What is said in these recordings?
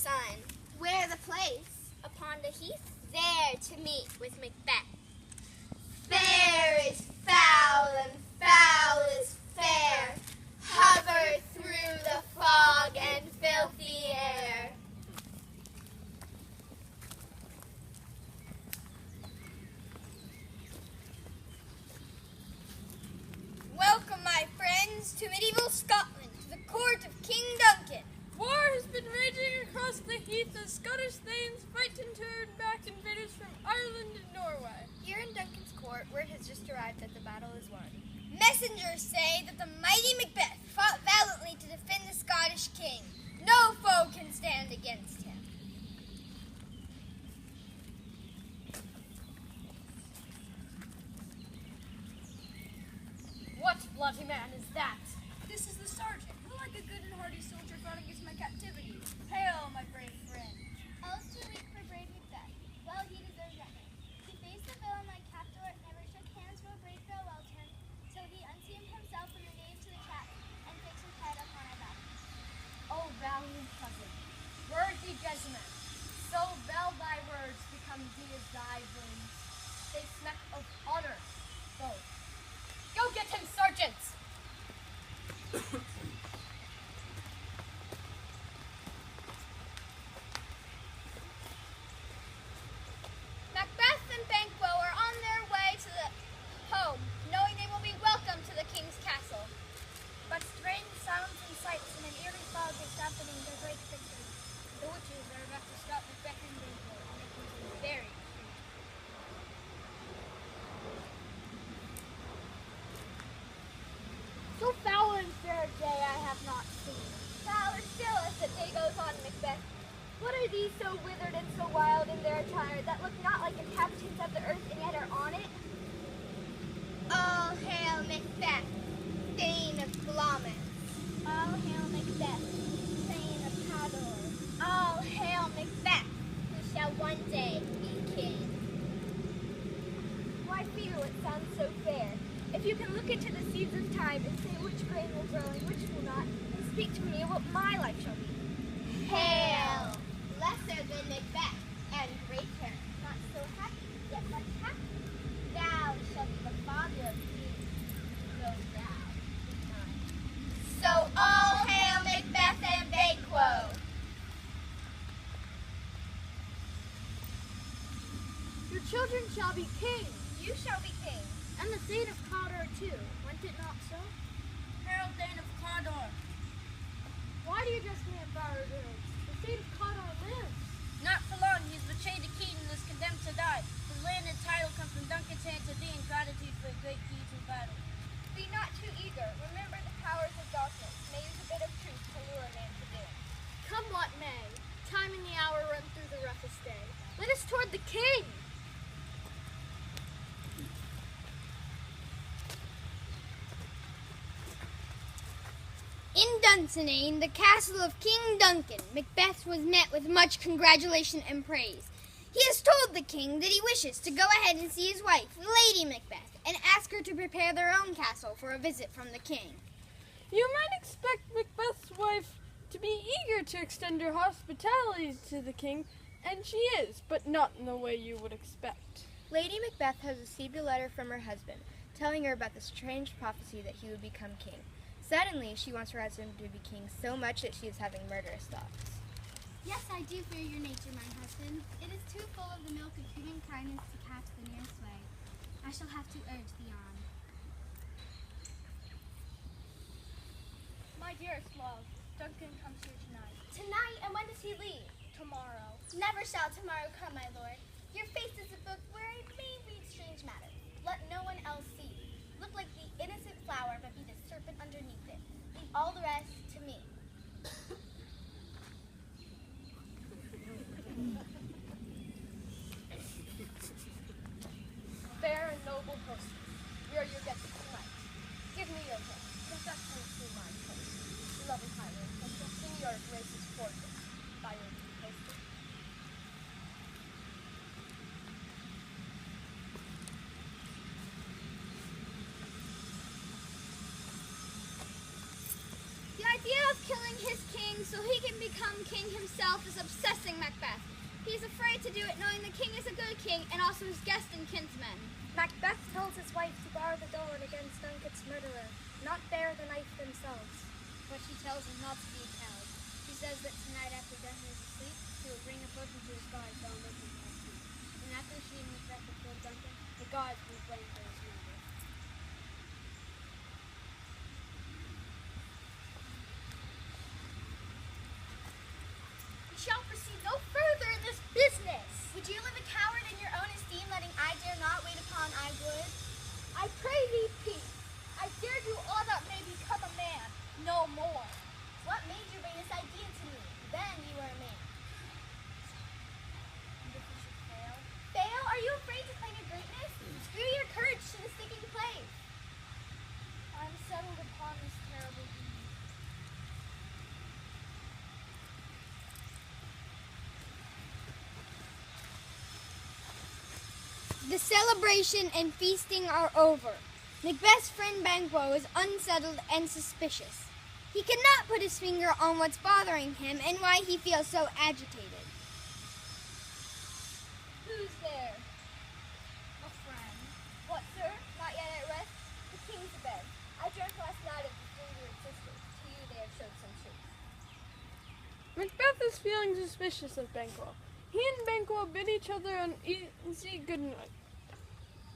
sun. Where the place? Upon the heath, There to meet with Macbeth. fair is foul and foul is fair. Hover through the fog and filthy air. Welcome, my friends, to medieval Scotland, to the court of King Duncan. War has been raging across the heath as Scottish thanes fight and turn back invaders from Ireland and Norway. Here in Duncan's court, word has just arrived that the battle is won. Messengers say that the mighty Macbeth fought valiantly to defend the Scottish king. No foe can stand against him. What bloody man is that? This is the sergeant, who like a good and hearty soldier fought against my captivity. Hail, my brave friend. All's too weak for brave Macbeth. Well, he deserves nothing. He faced the villain like captor, never shook hands for a brave farewell to him, till he unseamed himself in the nave to the cat, and fixed his head upon our back. O valiant cousin, worthy gentleman, so well thy words become thee as thy wounds. They smack of honor, both. Go get him, sergeants! Macbeth and Banquo are on their way to the home, knowing they will be welcome to the king's castle. But strange sounds and sights in an eerie fog is dampening their great victory. The witches are about to stop Macbeth and Banquo, making them very free. So foul and fair a day I have not seen. Fowler still as the day goes on, Macbeth. What are these so withered and so wild in their attire that look not like inhabitants of the earth and yet are on it? All hail Macbeth, Thane of Glamis. All hail Macbeth, Thane of Cador. All hail Macbeth, who shall one day be king. Why fear what sounds so fair? If you can look into the seeds of time and say which grain will grow and which will not, and speak to me of what my life shall be. Hail, lesser than Macbeth, and greater, not so happy, yet much happy. Thou shalt be the father of kings, though thou be mine. So all hail Macbeth and Banquo. Your children shall be kings, You shall be king. and the Thane of Cador too. Went it not so? Hail, Thane of Cador! Why do you address me in borrowed words? The Thane of Cador lives. Not for long, he has betrayed the king and is condemned to die. His land and title come from Duncan's hand to thee in gratitude for great deeds in battle. Be not too eager. Remember the powers of darkness may use a bit of truth to lure a man to doom. Come what may, time and the hour run through the roughest day. Let us toward the king. In Dunsinane, the castle of King Duncan, Macbeth was met with much congratulation and praise. He has told the king that he wishes to go ahead and see his wife, Lady Macbeth, and ask her to prepare their own castle for a visit from the king. You might expect Macbeth's wife to be eager to extend her hospitality to the king, and she is, but not in the way you would expect. Lady Macbeth has received a letter from her husband, telling her about the strange prophecy that he would become king. Suddenly, she wants her husband to be king so much that she is having murderous thoughts. Yes, I do fear your nature, my husband. It is too full of the milk of human kindness to catch the nearest way. I shall have to urge thee on. My dearest love, Duncan comes here tonight. Tonight, and when does he leave? Tomorrow. Never shall tomorrow come, my lord. Your face is a book where I may read strange matters. Let no one else see. Look like the innocent flower, but be the serpent underneath it. Leave all the rest to me. Fair and noble person, we are your guests tonight. Give me your hand, conduct me through my court. Beloved Highland, and continue your grace's fortune by your hosting. The idea of killing his king king so he can become king himself is obsessing Macbeth. He is afraid to do it knowing the king is a good king and also his guest and kinsman. Macbeth tells his wife to bar the door against Duncan's murderer, not bear the knife themselves. But she tells him not to be a coward. She says that tonight after Duncan is asleep, she will bring a potion to his gods that will make him happy. And after she and Macbeth have killed Duncan, the gods will blame for his murder. We shall proceed no further in this business. Would you live a coward in your own esteem, letting I dare not wait upon I would? I pray thee peace. I dare do all that may become a man, no more. What made you bring this idea to me? Then you were a man. And if we should fail? Fail? Are you afraid to claim your greatness? Screw your courage to the sticking place. I'm settled upon this terrible deed. The celebration and feasting are over. Macbeth's friend Banquo is unsettled and suspicious. He cannot put his finger on what's bothering him and why he feels so agitated. Who's there? A friend. What, sir? Not yet at rest? The king's abed. I dreamt last night of the three weird sisters. To you they have showed some truth. Macbeth is feeling suspicious of Banquo. He and Banquo bid each other an easy good night.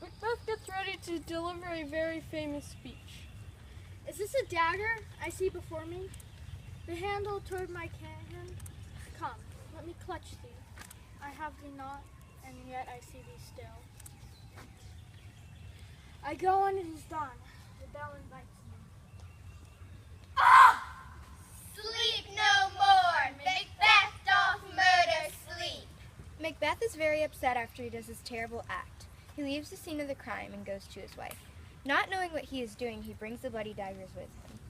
Macbeth gets ready to deliver a very famous speech. Is this a dagger I see before me? The handle toward my cannon? Come, let me clutch thee. I have thee not, and yet I see thee still. I go and it is done. The bell invites me. Sleep no more! Macbeth doth murder sleep! Macbeth is very upset after he does his terrible act. He leaves the scene of the crime and goes to his wife. Not knowing what he is doing, he brings the bloody daggers with him.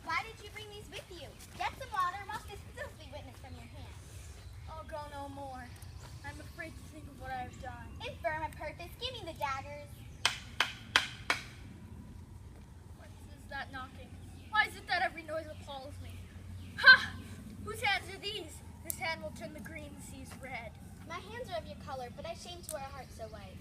Why did you bring these with you? Get some water, wash this filthy witness from your hands. I'll go no more. I'm afraid to think of what I have done. Infirm of purpose, give me the daggers. What is that knocking? Why is it that every noise appalls me? Ha! Whose hands are these? This hand will turn the green seas red. My hands are of your color, but I shame to wear a heart so white.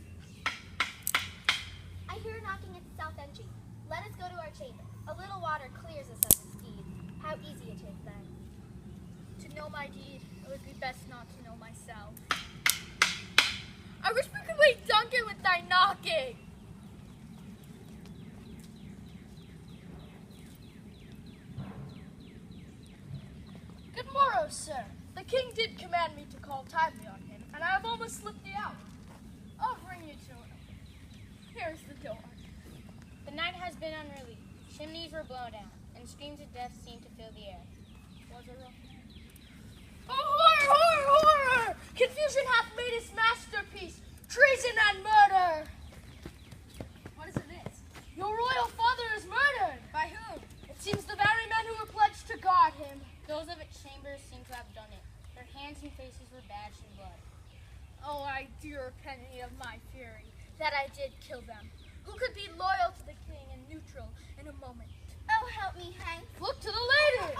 I hear a knocking at the south entry. Let us go to our chamber. A little water clears us of this deed. How easy it is then. To know my deed, it would be best not to know myself. I wish we could wake Duncan with thy knocking. Good morrow, sir. The king did command me to call timely on him, and I have almost slipped thee out. I'll bring you to him. Here's the door. The night has been unrelieved. Chimneys were blown down, and screams of death seemed to fill the air. Was it rough? Oh, horror, horror, horror! Confusion hath made his masterpiece, treason and murder! What is amiss? Your royal father is murdered! By whom? It seems the very men who were pledged to guard him. Those of its chambers seem to have done it. Their hands and faces were badged in blood. Oh, I do repent me of my fury, that I did kill them. Who could be loyal to the king and neutral in a moment? Oh, help me, Hank. Look to the lady!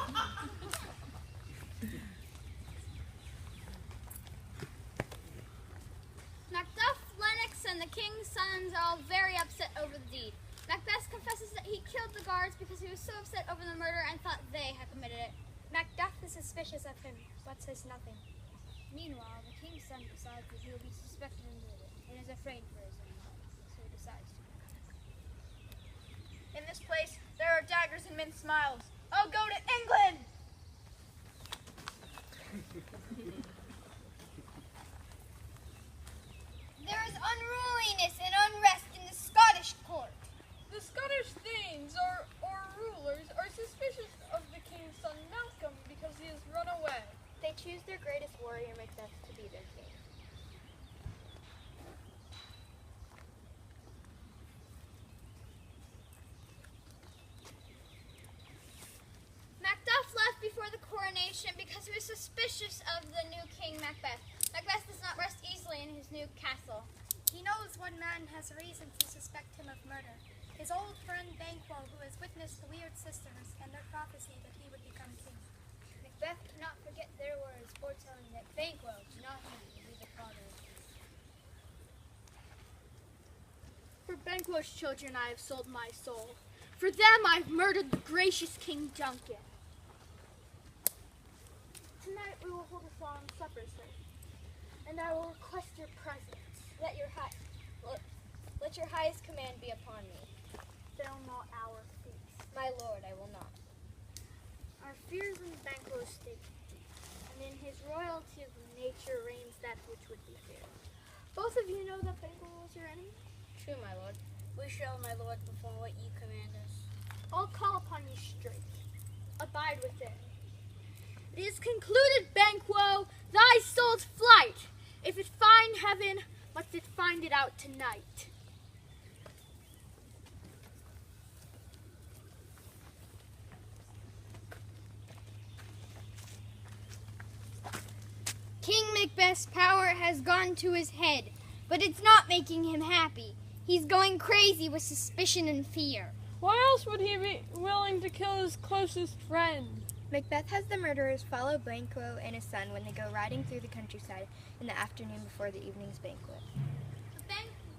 Macduff, Lennox, and the king's sons are all very upset over the deed. Macbeth confesses that he killed the guards because he was so upset over the murder and thought they had committed it. Macduff is suspicious of him, but says nothing. Meanwhile, the king's son decides that he will be suspected in murder and is afraid for his own life, so he decides to. In this place, there are daggers and men's smiles. I'll go to England! There is unruliness and unrest in the Scottish court. The Scottish thanes or rulers are suspicious of the king's son Malcolm because he has run away. They choose their greatest warrior, Macbeth, to be their king. Macduff left before the coronation because he was suspicious of the new king, Macbeth. Macbeth does not rest easily in his new castle. He knows one man has reason to suspect him of murder. His old friend Banquo, who has witnessed the weird sisters and their prophecy that he would become king. Macbeth cannot forget their words foretelling that Banquo, not he, will be the father of peace. For Banquo's children I have sold my soul. For them I've murdered the gracious King Duncan. Tonight we will hold a solemn supper service, and I will request your presence. Let your highest command be upon me. Fail not our feast. My lord, I will not. Our fears in Banquo's state, and in his royalty of nature reigns that which would be feared. Both of you know that Banquo was your enemy? True, my lord. We shall, my lord, perform what you command us. I'll call upon you straight. Abide within. It is concluded, Banquo, thy soul's flight. If it find heaven, must it find it out tonight. King Macbeth's power has gone to his head, but it's not making him happy. He's going crazy with suspicion and fear. Why else would he be willing to kill his closest friend? Macbeth has the murderers follow Banquo and his son when they go riding through the countryside in the afternoon before the evening's banquet.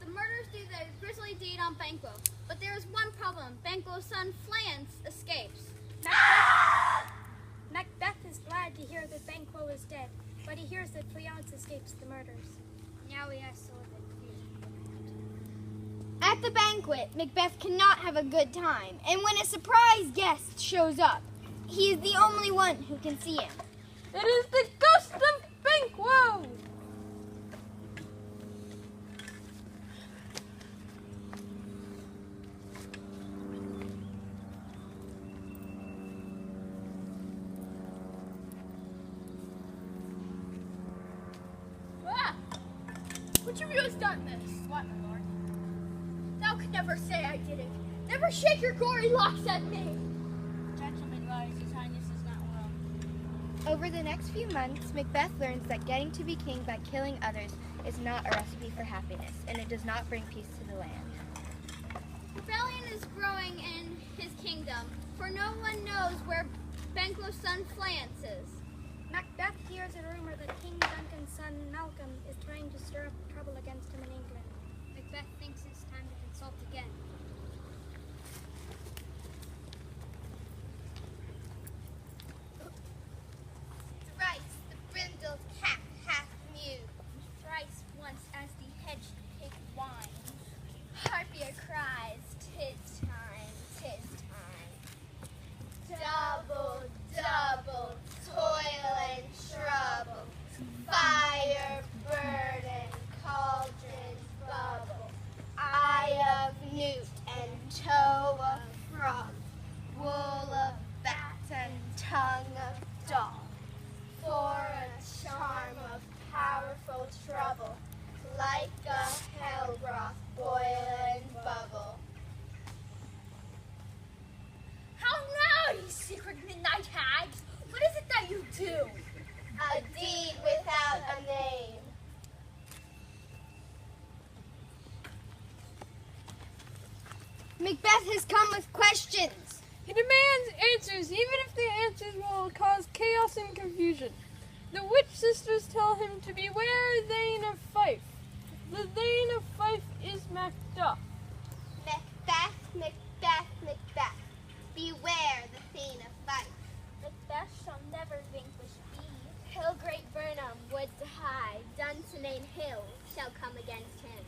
The murderers do their grisly deed on Banquo, but there is one problem. Banquo's son, Flans, escapes. Macbeth is glad to hear that Banquo is dead, but he hears that Fleance escapes the murders. Now he has to live in fear. At the banquet, Macbeth cannot have a good time, and when a surprise guest shows up, he is the only one who can see him. It is the ghost of Banquo! Would you have done this? What, my lord? Thou could never say I did it. Never shake your gory locks at me. Gentlemen, rise, his highness is not well. Over the next few months, Macbeth learns that getting to be king by killing others is not a recipe for happiness, and it does not bring peace to the land. Rebellion is growing in his kingdom, for no one knows where Banquo's son Flans is. Macbeth hears a rumor that King Duncan's son Malcolm is trying to stir up trouble against him in England. Macbeth thinks it's time to consult again. Thrice the brindled cat hath mewed, thrice once as the hedged pig whines. Harpier cries, 'tis time, 'tis time. Double, double, toil and trouble, fire burn and cauldrons bubble, eye of newt and toe of frog, wool of bat and tongue of dog, for a charm of powerful trouble, like a hell broth boil and bubble. How now, ye secret midnight hags? What is it that you do? A deed without a name. Macbeth has come with questions. He demands answers, even if the answers will cause chaos and confusion. The witch sisters tell him to beware Thane of Fife. The Thane of Fife is Macduff. Macbeth, Macbeth, Macbeth. Beware the Thane of Fife. Macbeth shall never vanquish be. Hill great Burnham, woods high, Dunsinane Hill shall come against him.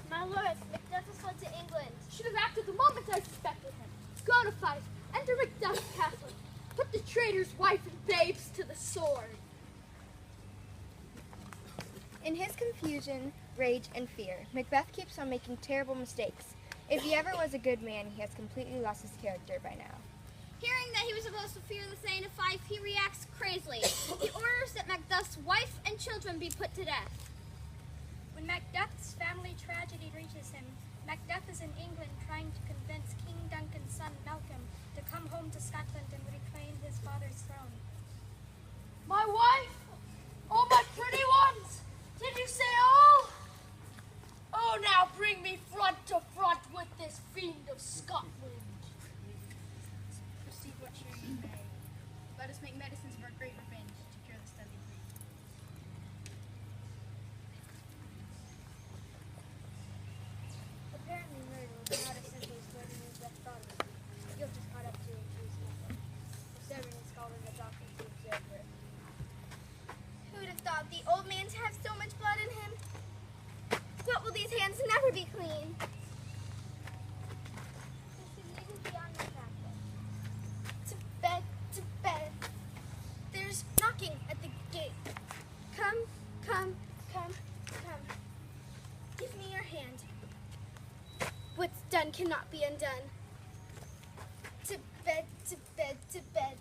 My lord, Macduff has fled to England. Should have acted the moment I suspected him. Go to Fife, enter Macduff's castle, put the traitor's wife and babes to the sword. In his confusion, rage, and fear, Macbeth keeps on making terrible mistakes. If he ever was a good man, he has completely lost his character by now. Hearing that he was supposed to fear the Thane of Fife, he reacts crazily. He orders that Macduff's wife and children be put to death. When Macduff's family tragedy reaches him, Macbeth is in England trying to convince King Duncan's son Malcolm to come home to Scotland and reclaim his father's throne. My wife? Oh, my pretty ones! Did you say all? Oh, now bring me front to front with this fiend of Scotland. Proceed what cheer you may. Let us make medicines for great revenge to cure this deadly grief. Apparently murder was not as simple as Gordon and Beth thought it would be. Guilt is caught up to accuse nothing. The stubborn and scholar the doctor to observe her. Who'd have thought the old man to have so much blood in him? What will these hands never be clean? To bed, to bed. There's knocking at the gate. Come, come, come, come. Give me your hand. What's done cannot be undone. To bed, to bed, to bed.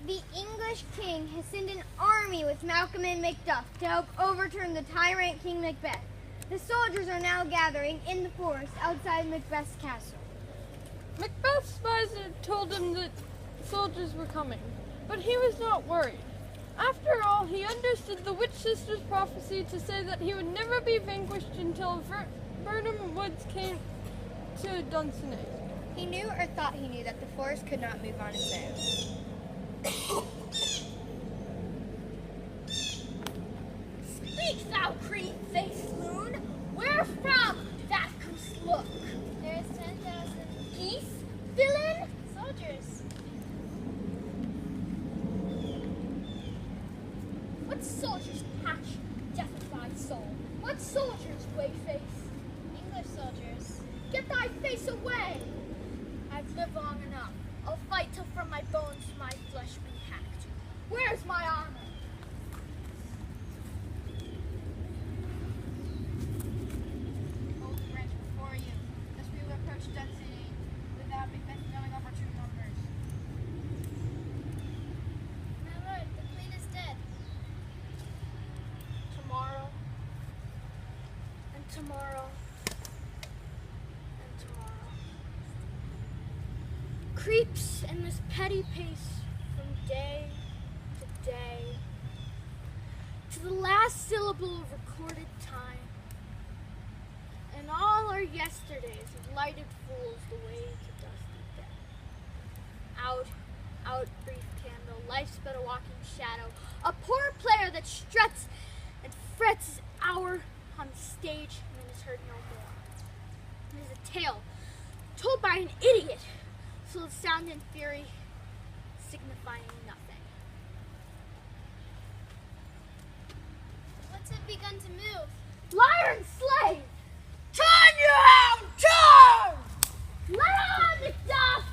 The English king has sent an army with Malcolm and Macduff to help overturn the tyrant King Macbeth. The soldiers are now gathering in the forest outside Macbeth's castle. Macbeth's spies had told him that soldiers were coming, but he was not worried. After all, he understood the witch sister's prophecy to say that he would never be vanquished until Birnam Woods came to Dunsinane. He knew or thought he knew that the forest could not move on its own. Speak, thou cream-faced loon! Where from do that goose look? There's 10,000 Geese? Villain? soldiers. What soldiers hatch death of thy soul? What soldiers, Wayface? English soldiers. Get thy face away! I've lived long enough. I'll fight till from my bones my flesh be hacked. Where's my armor? Hold the branch before you, lest we will approach Dunsinane without Macbeth knowing of our true numbers. My lord, the queen is dead. Tomorrow, and tomorrow, and tomorrow. Creeps in this petty pace from day to day to the last syllable of recorded time. And all our yesterdays have lighted fools the way to dusty death. Out, brief candle, life's but a walking shadow, a poor player that struts and frets his hour on the stage and then is heard no more. It is a tale told by an idiot, full of sound and fury, signifying nothing. What's it begun to move? Liar and slave! Turn, you hound, turn! Let on, Macduff!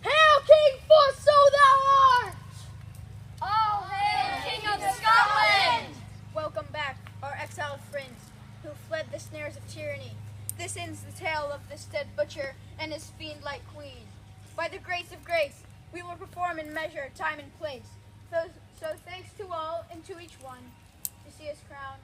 Hail, King, for so thou art! All hail, King of Scotland! Welcome back, our exiled friends, who fled the snares of tyranny. This ends the tale of this dead butcher and his fiend-like queen. By the grace of grace, we will perform in measure, time, and place. So thanks to all and to each one, to see us crowned